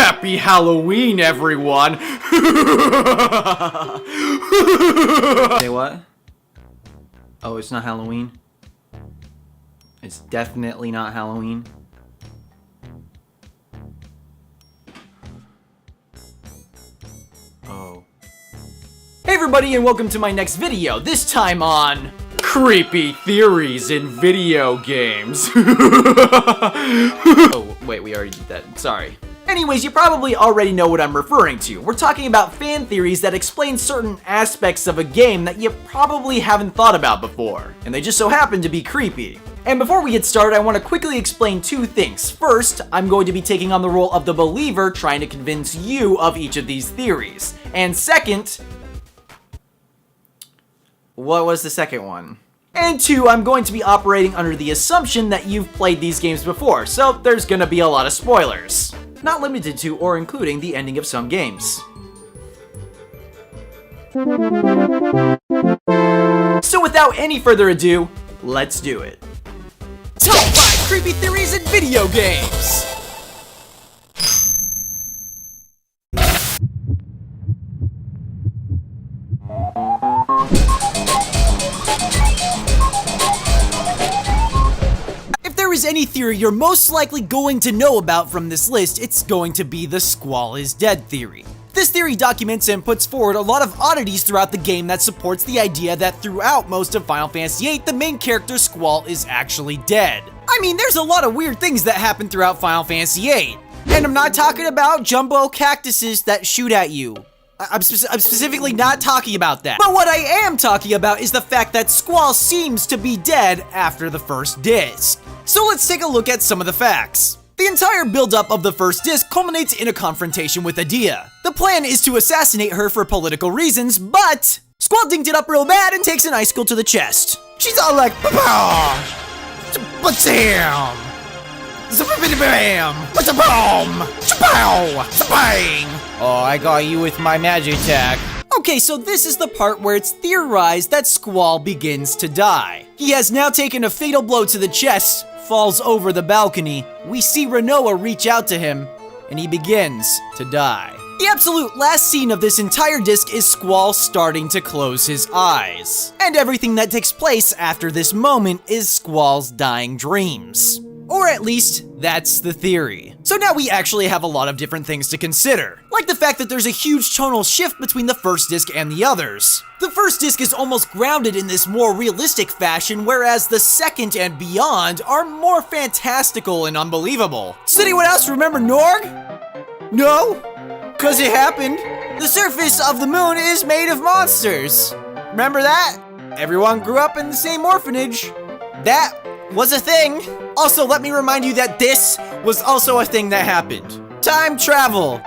Happy Halloween, everyone! Say what? Oh, it's not Halloween? It's definitely not Halloween. Oh. Hey everybody, and welcome to my next video, this time on creepy theories in video games. Oh, wait, we already did that. Sorry. Anyways, you probably already know what I'm referring to. We're talking about fan theories that explain certain aspects of a game that you probably haven't thought about before, and they just so happen to be creepy. And before we get started, I want to quickly explain two things. First, I'm going to be taking on the role of the believer trying to convince you of each of these theories. And second... What was the second one? And two, I'm going to be operating under the assumption that you've played these games before, so there's gonna be a lot of spoilers. Not limited to or including the ending of some games. So without any further ado, let's do it. Top 5 creepy theories in video games! If there is any theory you're most likely going to know about from this list, it's going to be the Squall is dead theory. This theory documents and puts forward a lot of oddities throughout the game that supports the idea that throughout most of Final Fantasy VIII, the main character Squall is actually dead. I mean, there's a lot of weird things that happen throughout Final Fantasy VIII. And I'm not talking about jumbo cactuses that shoot at you. I'm specifically not talking about that. But what I am talking about is the fact that Squall seems to be dead after the first disc. So let's take a look at some of the facts. The entire build-up of the first disc culminates in a confrontation with Adia. The plan is to assassinate her for political reasons, but Squall dinked it up real bad and takes an icicle to the chest. She's all like, "Ba-bam! Ba-tam! Zap-a-bam! Ba-ta-bam! Cha-pow! Za-bang! Oh, I got you with my magic attack." Okay, so this is the part where it's theorized that Squall begins to die. He has now taken a fatal blow to the chest, falls over the balcony. We see Rinoa reach out to him, and he begins to die. The absolute last scene of this entire disc is Squall starting to close his eyes. And everything that takes place after this moment is Squall's dying dreams. Or at least, that's the theory. So now we actually have a lot of different things to consider, like the fact that there's a huge tonal shift between the first disc and the others. The first disc is almost grounded in this more realistic fashion, whereas the second and beyond are more fantastical and unbelievable. Does anyone else remember Norg? No? Cause it happened. The surface of the moon is made of monsters. Remember that? Everyone grew up in the same orphanage. That was a thing. Also, let me remind you that this was also a thing that happened. Time travel.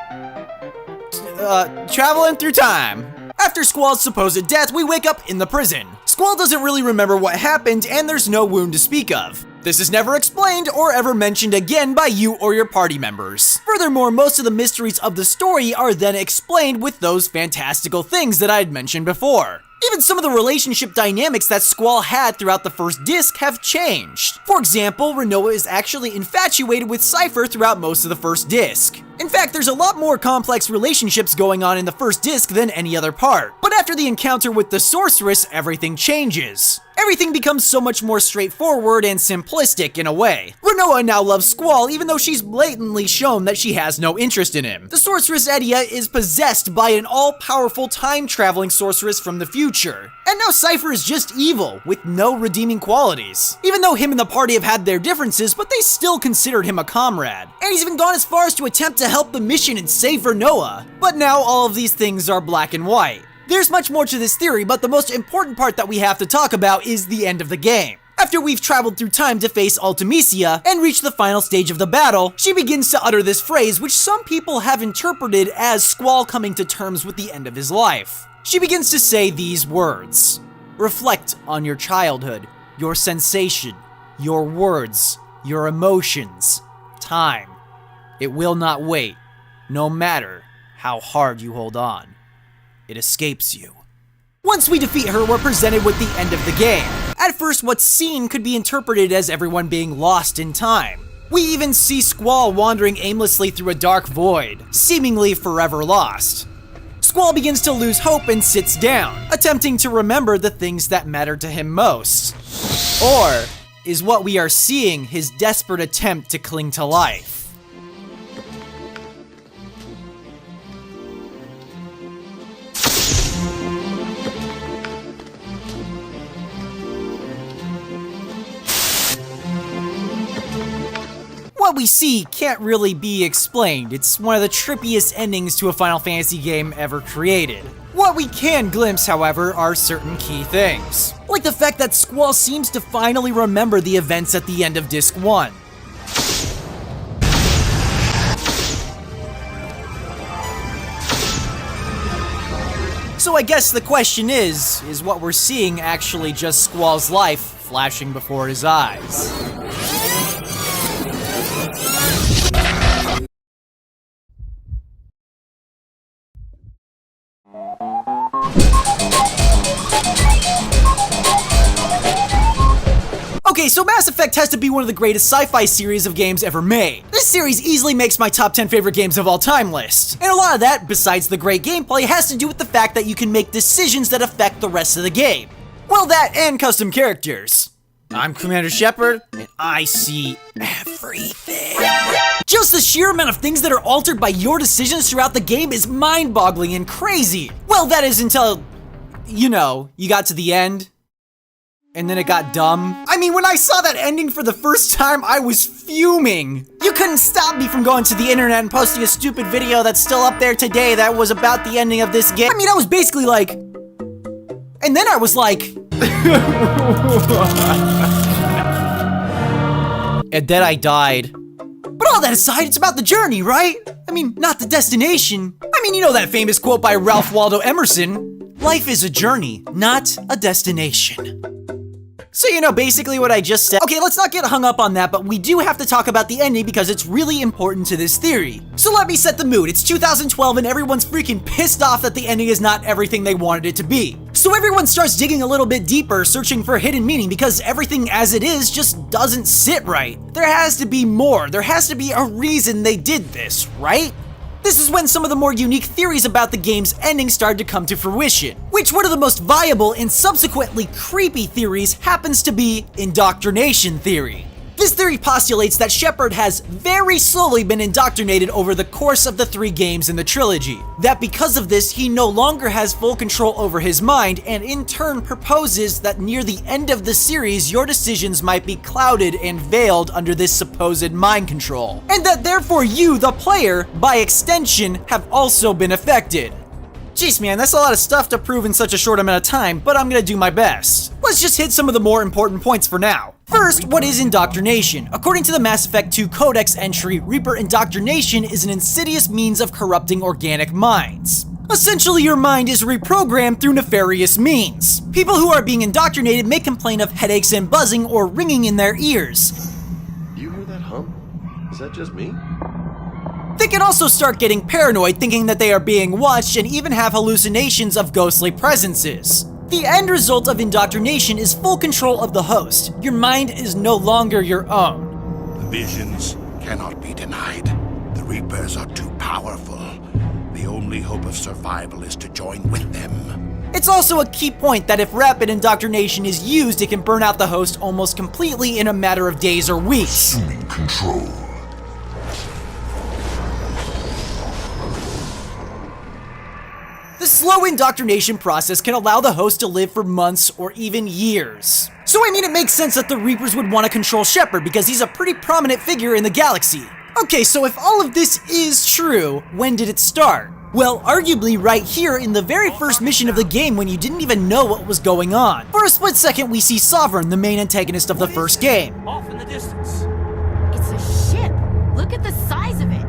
Traveling through time. After Squall's supposed death, we wake up in the prison. Squall doesn't really remember what happened, and there's no wound to speak of. This is never explained or ever mentioned again by you or your party members. Furthermore, most of the mysteries of the story are then explained with those fantastical things that I had mentioned before. Even some of the relationship dynamics that Squall had throughout the first disc have changed. For example, Rinoa is actually infatuated with Cypher throughout most of the first disc. In fact, there's a lot more complex relationships going on in the first disc than any other part. But after the encounter with the sorceress, everything changes. Everything becomes so much more straightforward and simplistic in a way. Rinoa now loves Squall even though she's blatantly shown that she has no interest in him. The sorceress Adia is possessed by an all-powerful time-traveling sorceress from the future. And now Cypher is just evil, with no redeeming qualities. Even though him and the party have had their differences, but they still considered him a comrade. And he's even gone as far as to attempt to help the mission and save Rinoa. But now all of these things are black and white. There's much more to this theory, but the most important part that we have to talk about is the end of the game. After we've traveled through time to face Ultimisia and reach the final stage of the battle, she begins to utter this phrase which some people have interpreted as Squall coming to terms with the end of his life. She begins to say these words: "Reflect on your childhood, your sensation, your words, your emotions. Time. It will not wait, no matter how hard you hold on. It escapes you." Once we defeat her, we're presented with the end of the game. At first, what's seen could be interpreted as everyone being lost in time. We even see Squall wandering aimlessly through a dark void, seemingly forever lost. Squall begins to lose hope and sits down, attempting to remember the things that matter to him most. Or is what we are seeing his desperate attempt to cling to life? What we see can't really be explained. It's one of the trippiest endings to a Final Fantasy game ever created. What we can glimpse, however, are certain key things. Like the fact that Squall seems to finally remember the events at the end of Disc 1. So I guess the question is what we're seeing actually just Squall's life flashing before his eyes? Okay, so Mass Effect has to be one of the greatest sci-fi series of games ever made. This series easily makes my top 10 favorite games of all time list. And a lot of that, besides the great gameplay, has to do with the fact that you can make decisions that affect the rest of the game. Well, that and custom characters. I'm Commander Shepard, and I see everything. Just the sheer amount of things that are altered by your decisions throughout the game is mind-boggling and crazy. Well, that is until, you got to the end. And then it got dumb. I mean, when I saw that ending for the first time, I was fuming. You couldn't stop me from going to the internet and posting a stupid video that's still up there today that was about the ending of this game. I mean, I was basically like... And then I was like... And then I died. But all that aside, it's about the journey, right? I mean, not the destination. I mean, you know that famous quote by Ralph Waldo Emerson. Life is a journey, not a destination. So basically what I just said. Okay, let's not get hung up on that, but we do have to talk about the ending because it's really important to this theory. So let me set the mood. It's 2012 and everyone's freaking pissed off that the ending is not everything they wanted it to be. So everyone starts digging a little bit deeper, searching for hidden meaning because everything as it is just doesn't sit right. There has to be more. There has to be a reason they did this, right? This is when some of the more unique theories about the game's ending started to come to fruition, which one of the most viable and subsequently creepy theories happens to be indoctrination theory. This theory postulates that Shepard has very slowly been indoctrinated over the course of the 3 games in the trilogy, that because of this he no longer has full control over his mind, and in turn proposes that near the end of the series your decisions might be clouded and veiled under this supposed mind control, and that therefore you, the player, by extension, have also been affected. Jeez man, that's a lot of stuff to prove in such a short amount of time, but I'm gonna do my best. Let's just hit some of the more important points for now. First, what is indoctrination? According to the Mass Effect 2 Codex entry, Reaper indoctrination is an insidious means of corrupting organic minds. Essentially, your mind is reprogrammed through nefarious means. People who are being indoctrinated may complain of headaches and buzzing or ringing in their ears. You hear that hum? Is that just me? They can also start getting paranoid, thinking that they are being watched, and even have hallucinations of ghostly presences. The end result of indoctrination is full control of the host. Your mind is no longer your own. The visions cannot be denied. The Reapers are too powerful. The only hope of survival is to join with them. It's also a key point that if rapid indoctrination is used, it can burn out the host almost completely in a matter of days or weeks. Assuming control. The slow indoctrination process can allow the host to live for months or even years. So I mean, it makes sense that the Reapers would want to control Shepard because he's a pretty prominent figure in the galaxy. Okay, so if all of this is true, when did it start? Well, arguably right here in the very first mission of the game when you didn't even know what was going on. For a split second, we see Sovereign, the main antagonist of the first game. Off in the distance. It's a ship. Look at the size of it.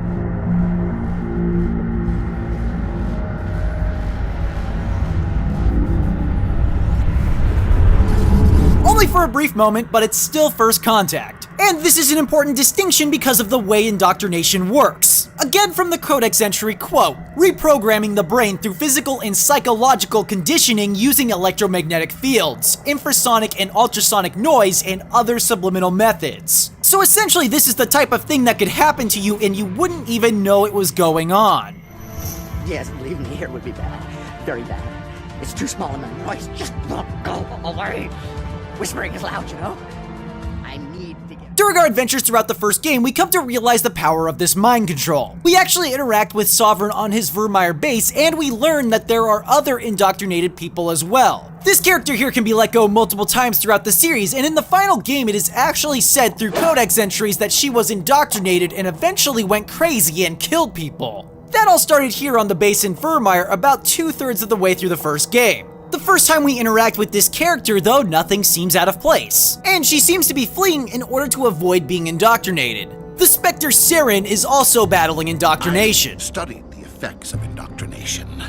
Only for a brief moment, but it's still first contact. And this is an important distinction because of the way indoctrination works. Again from the Codex entry, quote, reprogramming the brain through physical and psychological conditioning using electromagnetic fields, infrasonic and ultrasonic noise, and other subliminal methods. So essentially this is the type of thing that could happen to you and you wouldn't even know it was going on. Yes, believe me, here would be bad. Very bad. It's too small amount of noise. Just go away. Whispering is loud, you know? I need to get... During our adventures throughout the first game, we come to realize the power of this mind control. We actually interact with Sovereign on his Vermeer base, and we learn that there are other indoctrinated people as well. This character here can be let go multiple times throughout the series, and in the final game it is actually said through Codex entries that she was indoctrinated and eventually went crazy and killed people. That all started here on the base in Vermeer about 2/3 of the way through the first game. The first time we interact with this character, though, nothing seems out of place, and she seems to be fleeing in order to avoid being indoctrinated. The Spectre Saren is also battling indoctrination. I studied the effects of indoctrination.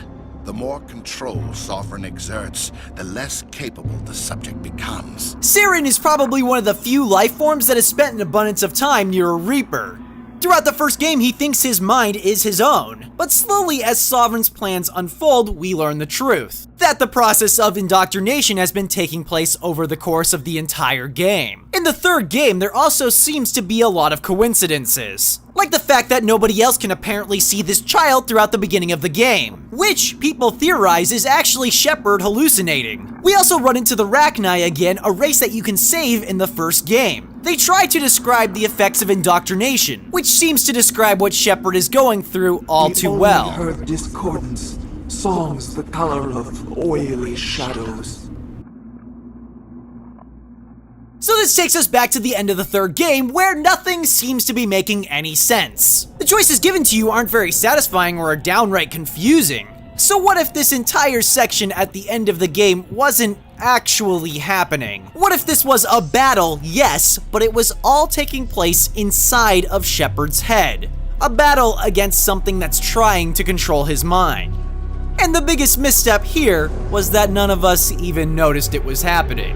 The more control Sovereign exerts, the less capable the subject becomes. Saren is probably one of the few life forms that has spent an abundance of time near a Reaper. Throughout the first game, he thinks his mind is his own, but slowly as Sovereign's plans unfold, we learn the truth. That the process of indoctrination has been taking place over the course of the entire game. In the third game, there also seems to be a lot of coincidences. Like the fact that nobody else can apparently see this child throughout the beginning of the game, which people theorize is actually Shepard hallucinating. We also run into the Rachni again, a race that you can save in the first game. They try to describe the effects of indoctrination, which seems to describe what Shepard is going through all too well. We only heard discordance, songs the color of oily shadows. So this takes us back to the end of the third game, where nothing seems to be making any sense. The choices given to you aren't very satisfying or are downright confusing. So what if this entire section at the end of the game wasn't actually happening? What if this was a battle, yes, but it was all taking place inside of Shepard's head? A battle against something that's trying to control his mind. And the biggest misstep here was that none of us even noticed it was happening.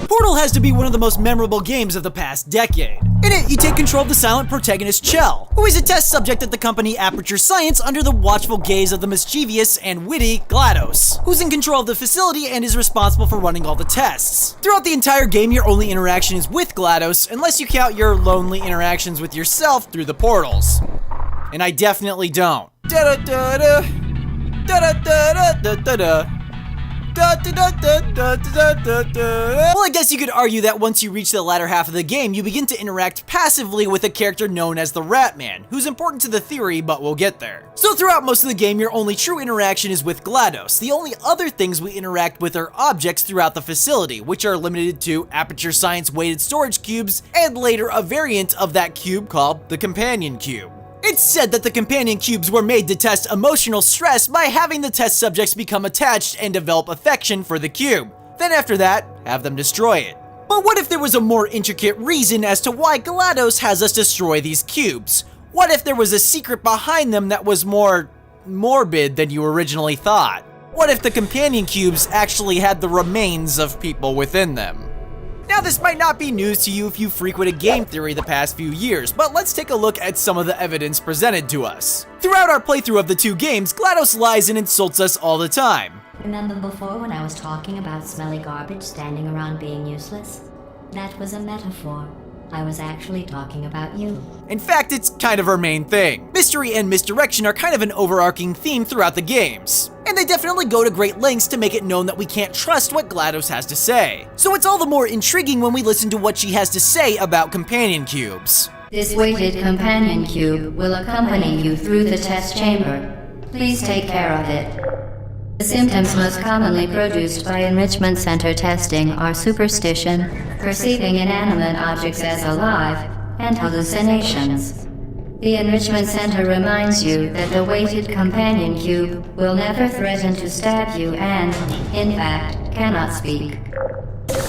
Portal has to be one of the most memorable games of the past decade. In it, you take control of the silent protagonist Chell, who is a test subject at the company Aperture Science under the watchful gaze of the mischievous and witty GLaDOS, who's in control of the facility and is responsible for running all the tests. Throughout the entire game, your only interaction is with GLaDOS, unless you count your lonely interactions with yourself through the portals. And I definitely don't. Da-da-da-da. Da-da-da-da-da-da-da. Well, I guess you could argue that once you reach the latter half of the game, you begin to interact passively with a character known as the Ratman, who's important to the theory, but we'll get there. So throughout most of the game, your only true interaction is with GLaDOS. The only other things we interact with are objects throughout the facility, which are limited to Aperture Science weighted storage cubes, and later a variant of that cube called the Companion Cube. It's said that the companion cubes were made to test emotional stress by having the test subjects become attached and develop affection for the cube. Then after that, have them destroy it. But what if there was a more intricate reason as to why GLaDOS has us destroy these cubes? What if there was a secret behind them that was more morbid than you originally thought? What if the companion cubes actually had the remains of people within them? Now, this might not be news to you if you frequented game theory the past few years, but let's take a look at some of the evidence presented to us. Throughout our playthrough of the two games, GLaDOS lies and insults us all the time. Remember before when I was talking about smelly garbage standing around being useless? That was a metaphor. I was actually talking about you. In fact, it's kind of our main thing. Mystery and misdirection are kind of an overarching theme throughout the games. And they definitely go to great lengths to make it known that we can't trust what GLaDOS has to say. So it's all the more intriguing when we listen to what she has to say about companion cubes. This weighted companion cube will accompany you through the test chamber. Please take care of it. The symptoms most commonly produced by enrichment center testing are superstition, perceiving inanimate objects as alive, and hallucinations. The enrichment center reminds you that the weighted companion cube will never threaten to stab you and, in fact, cannot speak.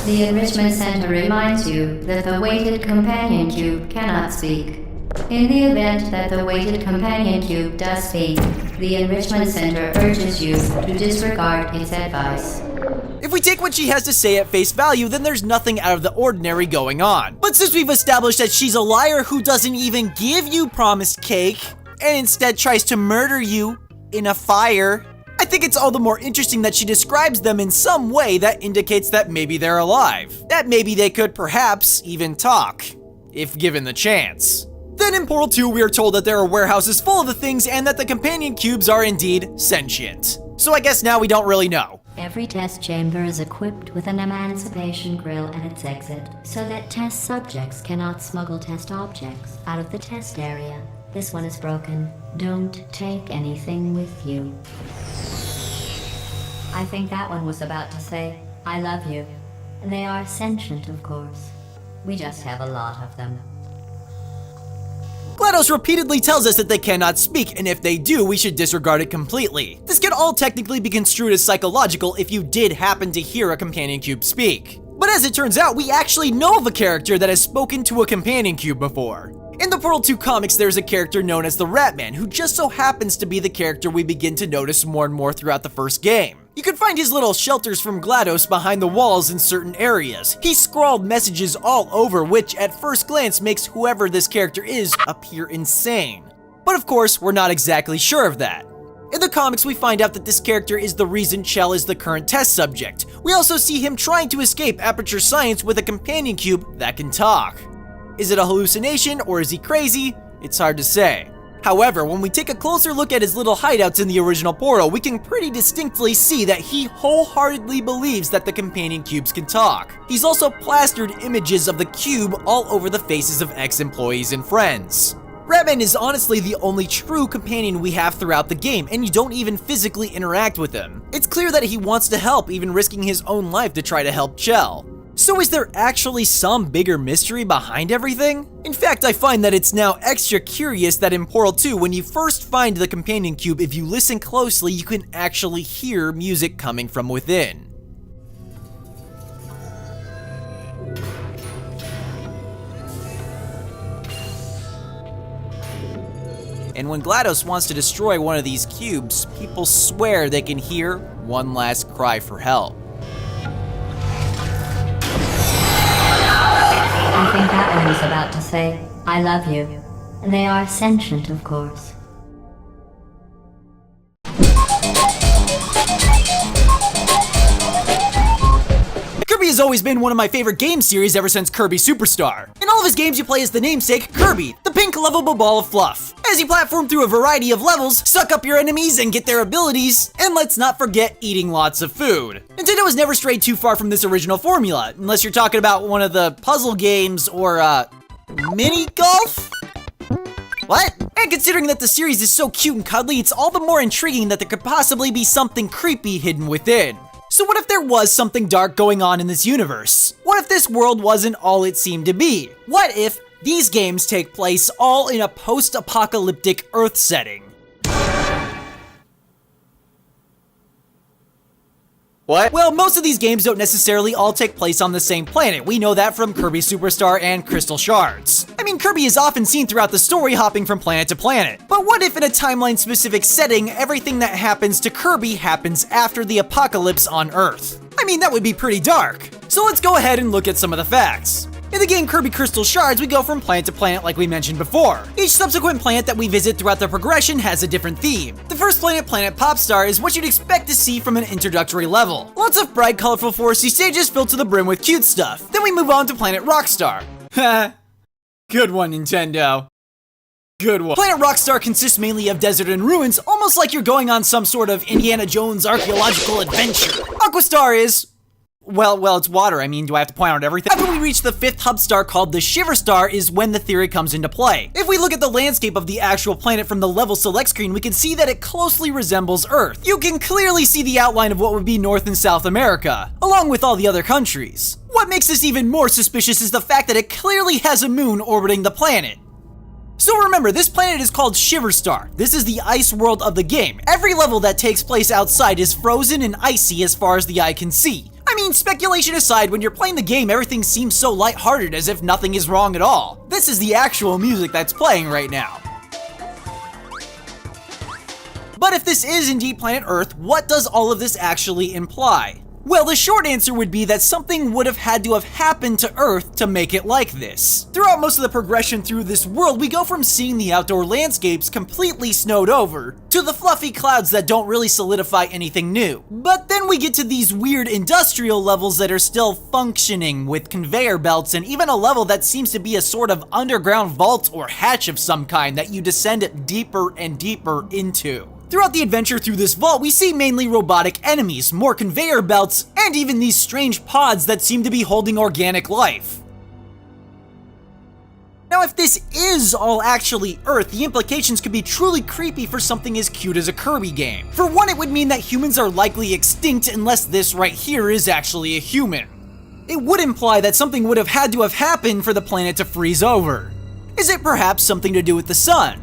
The enrichment center reminds you that the weighted companion cube cannot speak. In the event that the weighted companion cube does speak, the Enrichment Center urges you to disregard its advice. If we take what she has to say at face value, then there's nothing out of the ordinary going on. But since we've established that she's a liar who doesn't even give you promised cake, and instead tries to murder you in a fire, I think it's all the more interesting that she describes them in some way that indicates that maybe they're alive. That maybe they could perhaps even talk, if given the chance. Then in Portal 2, we are told that there are warehouses full of the things and that the companion cubes are indeed sentient. So I guess now we don't really know. Every test chamber is equipped with an emancipation grill at its exit, so that test subjects cannot smuggle test objects out of the test area. This one is broken. Don't take anything with you. I think that one was about to say, I love you. They are sentient, of course. We just have a lot of them. GLaDOS repeatedly tells us that they cannot speak, and if they do, we should disregard it completely. This can all technically be construed as psychological if you did happen to hear a companion cube speak. But as it turns out, we actually know of a character that has spoken to a companion cube before. In the Portal 2 comics, there's a character known as the Ratman, who just so happens to be the character we begin to notice more and more throughout the first game. You can find his little shelters from GLaDOS behind the walls in certain areas. He scrawled messages all over, which at first glance makes whoever this character is appear insane. But of course, we're not exactly sure of that. In the comics, we find out that this character is the reason Chell is the current test subject. We also see him trying to escape Aperture Science with a companion cube that can talk. Is it a hallucination or is he crazy? It's hard to say. However, when we take a closer look at his little hideouts in the original Portal, we can pretty distinctly see that he wholeheartedly believes that the companion cubes can talk. He's also plastered images of the cube all over the faces of ex-employees and friends. Ratman is honestly the only true companion we have throughout the game, and you don't even physically interact with him. It's clear that he wants to help, even risking his own life to try to help Chell. So is there actually some bigger mystery behind everything? In fact, I find that it's now extra curious that in Portal 2, when you first find the companion cube, if you listen closely, you can actually hear music coming from within. And when GLaDOS wants to destroy one of these cubes, people swear they can hear one last cry for help. I think that one was about to say, I love you. They are sentient, of course. Kirby has always been one of my favorite game series ever since Kirby Superstar. In all of his games, you play as the namesake, Kirby, the pink lovable ball of fluff. As you platform through a variety of levels, suck up your enemies and get their abilities, and let's not forget eating lots of food. Nintendo has never strayed too far from this original formula, unless you're talking about one of the puzzle games or, mini golf? What? And considering that the series is so cute and cuddly, it's all the more intriguing that there could possibly be something creepy hidden within. So what if there was something dark going on in this universe? What if this world wasn't all it seemed to be? What if these games take place all in a post-apocalyptic Earth setting? What? Well, most of these games don't necessarily all take place on the same planet. We know that from Kirby Superstar and Crystal Shards. I mean, Kirby is often seen throughout the story hopping from planet to planet. But what if in a timeline-specific setting, everything that happens to Kirby happens after the apocalypse on Earth? I mean, that would be pretty dark. So let's go ahead and look at some of the facts. In the game Kirby Crystal Shards, we go from planet to planet like we mentioned before. Each subsequent planet that we visit throughout the progression has a different theme. The first planet, Planet Popstar, is what you'd expect to see from an introductory level. Lots of bright, colorful, foresty stages filled to the brim with cute stuff. Then we move on to Planet Rockstar. Ha! Good one, Nintendo. Good one. Planet Rockstar consists mainly of desert and ruins, almost like you're going on some sort of Indiana Jones archaeological adventure. Aquastar is... Well, it's water. I mean, do I have to point out everything? After we reach the fifth hub star called the Shiver Star is when the theory comes into play. If we look at the landscape of the actual planet from the level select screen, we can see that it closely resembles Earth. You can clearly see the outline of what would be North and South America, along with all the other countries. What makes this even more suspicious is the fact that it clearly has a moon orbiting the planet. So remember, this planet is called Shiver Star. This is the ice world of the game. Every level that takes place outside is frozen and icy as far as the eye can see. I mean, speculation aside, when you're playing the game, everything seems so lighthearted as if nothing is wrong at all. This is the actual music that's playing right now. But if this is indeed planet Earth, what does all of this actually imply? Well, the short answer would be that something would have had to have happened to Earth to make it like this. Throughout most of the progression through this world, we go from seeing the outdoor landscapes completely snowed over, to the fluffy clouds that don't really solidify anything new. But then we get to these weird industrial levels that are still functioning, with conveyor belts and even a level that seems to be a sort of underground vault or hatch of some kind that you descend deeper and deeper into. Throughout the adventure through this vault, we see mainly robotic enemies, more conveyor belts, and even these strange pods that seem to be holding organic life. Now, if this is all actually Earth, the implications could be truly creepy for something as cute as a Kirby game. For one, it would mean that humans are likely extinct unless this right here is actually a human. It would imply that something would have had to have happened for the planet to freeze over. Is it perhaps something to do with the sun?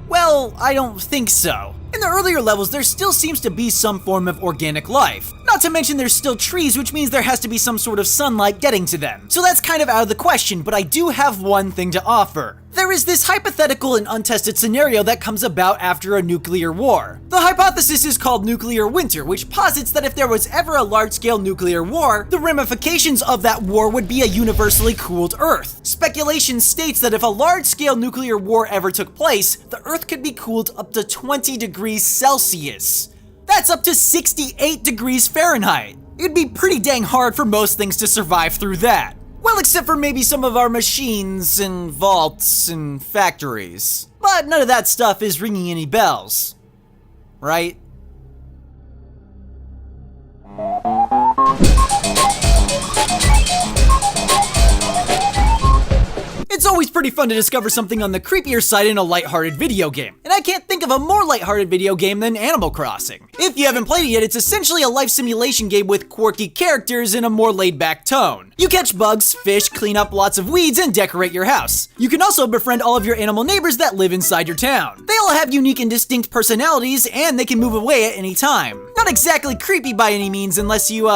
Well, I don't think so. In the earlier levels, there still seems to be some form of organic life. Not to mention there's still trees, which means there has to be some sort of sunlight getting to them. So that's kind of out of the question, but I do have one thing to offer. There is this hypothetical and untested scenario that comes about after a nuclear war. The hypothesis is called nuclear winter, which posits that if there was ever a large-scale nuclear war, the ramifications of that war would be a universally cooled Earth. Speculation states that if a large-scale nuclear war ever took place, the Earth could be cooled up to 20 degrees Celsius. That's up to 68 degrees Fahrenheit. It'd be pretty dang hard for most things to survive through that. Well, except for maybe some of our machines and vaults and factories. But none of that stuff is ringing any bells. Right? It's always pretty fun to discover something on the creepier side in a lighthearted video game, and I can't think of a more lighthearted video game than Animal Crossing. If you haven't played it yet, it's essentially a life simulation game with quirky characters in a more laid-back tone. You catch bugs, fish, clean up lots of weeds, and decorate your house. You can also befriend all of your animal neighbors that live inside your town. They all have unique and distinct personalities, and they can move away at any time. Not exactly creepy by any means unless you,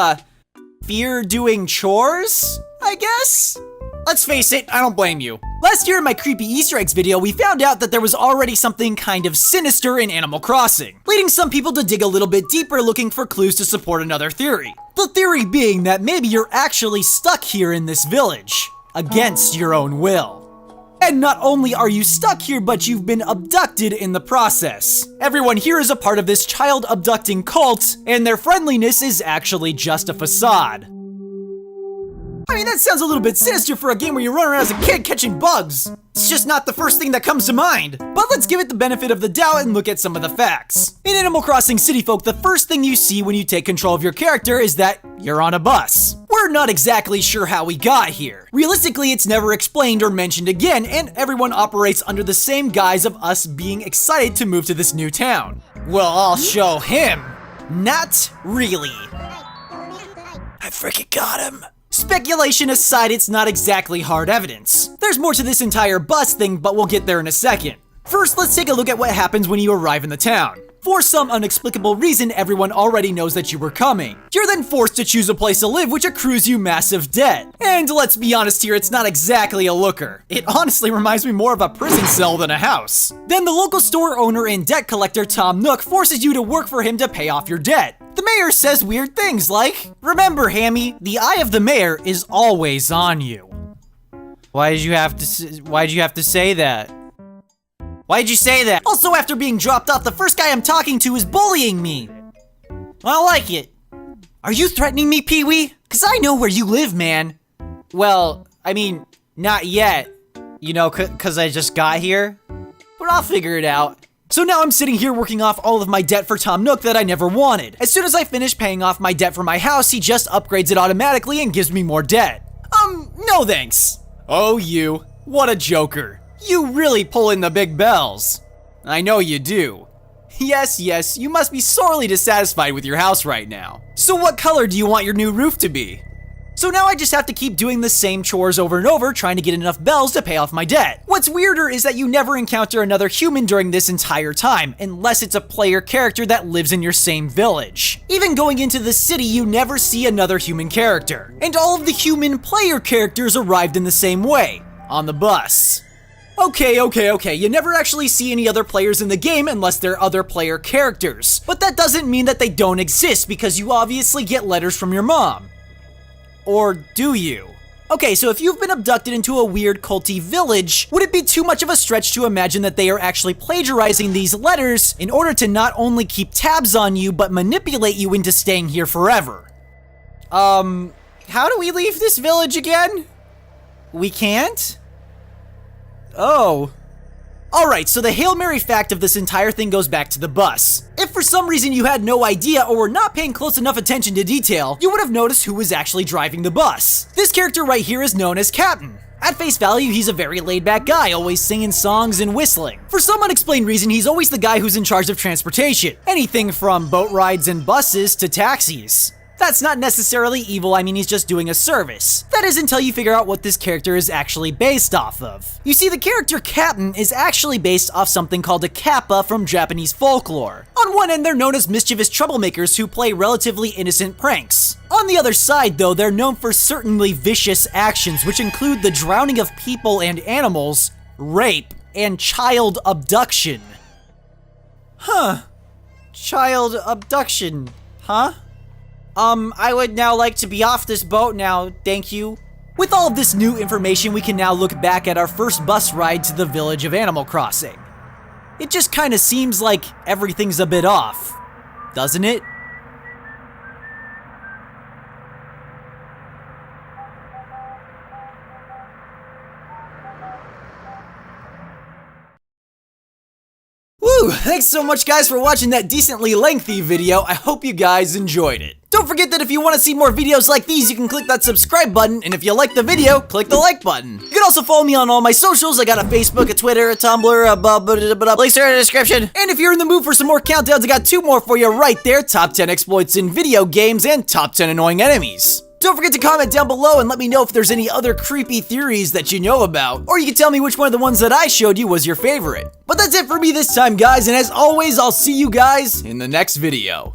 fear doing chores, I guess? Let's face it, I don't blame you. Last year in my creepy Easter eggs video, we found out that there was already something kind of sinister in Animal Crossing, leading some people to dig a little bit deeper looking for clues to support another theory. The theory being that maybe you're actually stuck here in this village, against your own will. And not only are you stuck here, but you've been abducted in the process. Everyone here is a part of this child abducting cult, and their friendliness is actually just a facade. I mean, that sounds a little bit sinister for a game where you run around as a kid catching bugs. It's just not the first thing that comes to mind. But let's give it the benefit of the doubt and look at some of the facts. In Animal Crossing City Folk, the first thing you see when you take control of your character is that you're on a bus. We're not exactly sure how we got here. Realistically, it's never explained or mentioned again, and everyone operates under the same guise of us being excited to move to this new town. Well, I'll show him. Not really. I freaking got him. Speculation aside, it's not exactly hard evidence. There's more to this entire bus thing, but we'll get there in a second. First, let's take a look at what happens when you arrive in the town. For some inexplicable reason, everyone already knows that you were coming. You're then forced to choose a place to live, which accrues you massive debt. And let's be honest here, it's not exactly a looker. It honestly reminds me more of a prison cell than a house. Then the local store owner and debt collector Tom Nook forces you to work for him to pay off your debt. The mayor says weird things like, "Remember, Hammy, the eye of the mayor is always on you." Why'd you have to say that? Why'd you say that? Also, after being dropped off, the first guy I'm talking to is bullying me. I don't like it. Are you threatening me, Pee-wee? 'Cause I know where you live, man. Well, I mean, not yet. You know, 'cause I just got here. But I'll figure it out. So now I'm sitting here working off all of my debt for Tom Nook that I never wanted. As soon as I finish paying off my debt for my house, he just upgrades it automatically and gives me more debt. No thanks. Oh, you. What a joker. You really pull in the big bells. I know you do. Yes, you must be sorely dissatisfied with your house right now. So what color do you want your new roof to be? So now I just have to keep doing the same chores over and over, trying to get enough bells to pay off my debt. What's weirder is that you never encounter another human during this entire time, unless it's a player character that lives in your same village. Even going into the city, you never see another human character. And all of the human player characters arrived in the same way, on the bus. Okay, you never actually see any other players in the game unless they're other player characters. But that doesn't mean that they don't exist, because you obviously get letters from your mom. Or do you? Okay, so if you've been abducted into a weird culty village, would it be too much of a stretch to imagine that they are actually plagiarizing these letters in order to not only keep tabs on you, but manipulate you into staying here forever? How do we leave this village again? We can't? Oh. Alright, so the Hail Mary fact of this entire thing goes back to the bus. If for some reason you had no idea or were not paying close enough attention to detail, you would have noticed who was actually driving the bus. This character right here is known as Captain. At face value, he's a very laid-back guy, always singing songs and whistling. For some unexplained reason, he's always the guy who's in charge of transportation. Anything from boat rides and buses to taxis. That's not necessarily evil, I mean he's just doing a service. That is until you figure out what this character is actually based off of. You see, the character Captain is actually based off something called a kappa from Japanese folklore. On one end, they're known as mischievous troublemakers who play relatively innocent pranks. On the other side, though, they're known for certainly vicious actions, which include the drowning of people and animals, rape, and child abduction. Child abduction, huh? I would now like to be off this boat now, thank you. With all of this new information, we can now look back at our first bus ride to the village of Animal Crossing. It just kinda seems like everything's a bit off, doesn't it? Woo! Thanks so much guys for watching that decently lengthy video. I hope you guys enjoyed it. Don't forget that if you want to see more videos like these, you can click that subscribe button, and if you like the video, click the like button. You can also follow me on all my socials. I got a Facebook, a Twitter, a Tumblr, links are in the description. And if you're in the mood for some more countdowns, I got 2 more for you right there. Top 10 exploits in video games and top 10 annoying enemies. Don't forget to comment down below and let me know if there's any other creepy theories that you know about, or you can tell me which one of the ones that I showed you was your favorite. But that's it for me this time, guys, and as always, I'll see you guys in the next video.